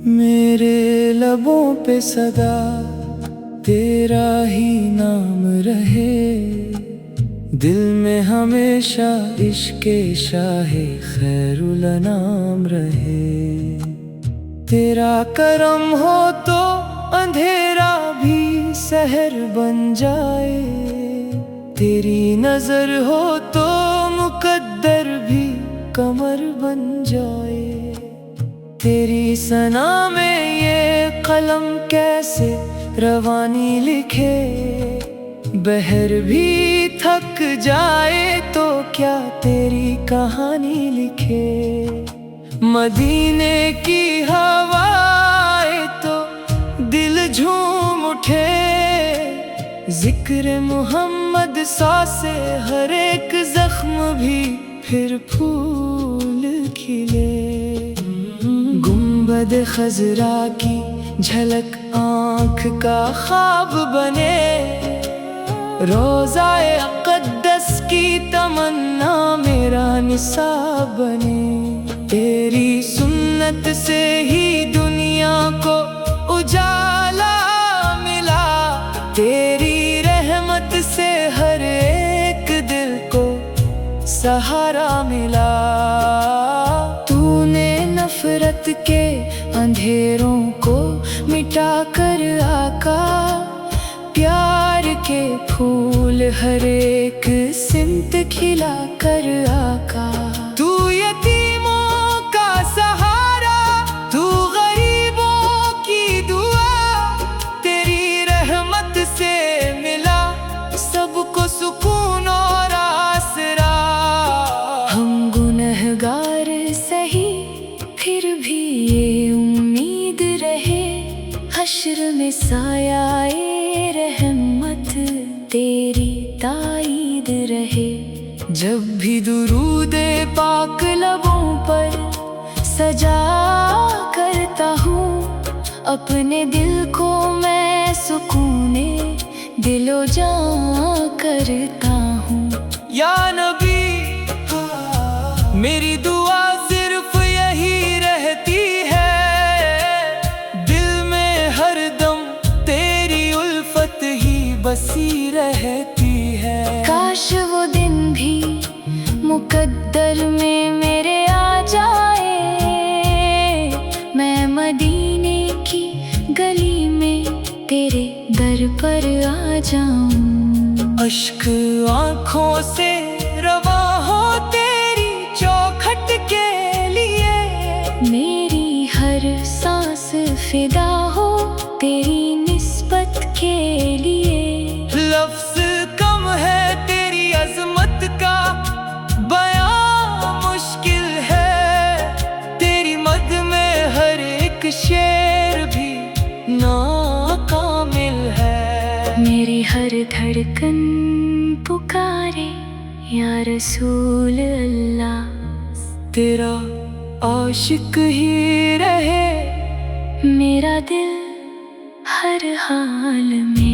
میرے لبوں پہ سدا تیرا ہی نام رہے، دل میں ہمیشہ عشق شاہ خیر الانام رہے۔ تیرا کرم ہو تو اندھیرا بھی سحر بن جائے، تیری نظر ہو تو مقدر بھی قمر بن جائے۔ تیری ثنا میں یہ قلم کیسے روانی لکھے، بحر بھی تھک جائے تو کیا تیری کہانی لکھے۔ مدینے کی ہوائیں تو دل جھوم اٹھے، ذکر محمد سا سے ہر ایک زخم بھی پھر پھول کھلے۔ گنبد خضرا کی جھلک آنکھ کا خواب بنے، روضہ اقدس کی تمنا میرا نصاب بنے۔ تیری سنت سے ہی دنیا کو اجالا ملا، تیری رحمت سے ہر ایک دل کو سہارا ملا۔ تو نے نفرت کے اندھیروں کو مٹا کر آقا، پیار کے پھول ہر ایک سمت کھلا کر آقا۔ تو یتیموں کا سہارا، تو غریبوں کی دعا، تیری رحمت سے ملا سب کو سکون اور آسرا۔ ہم گنہگار سہی پھر بھی یہ امید رہے، حشر میں سایہ رحمت تیری تائید رہے۔ جب بھی درود پاک لبوں پر سجا کرتا ہوں، اپنے دل کو میں سکون دل و جاں کرتا ہوں۔ یا نبی میری دعا صرف یہی رہتی ہے، دل میں ہر دم تیری الفت ہی بسی رہتی ہے۔ کاش وہ دن بھی مقدر میں میرے آ جائے، میں مدینے کی گلی میں تیرے در پر آ جاؤں۔ اشک آنکھوں سے رواں ہو تیری چوکھٹ کے لیے، میری ہر سانس فدا ہو تیری نسبت کے لیے۔ لفظ کم ہے تیری عظمت کا، بیان مشکل ہے، تیری مد میں ہر ایک شعر بھی ناکامل ہے۔ میری ہر دھڑکن پکارے یا رسول اللہ، تیرا عاشق ہی رہے میرا دل ہر حال میں۔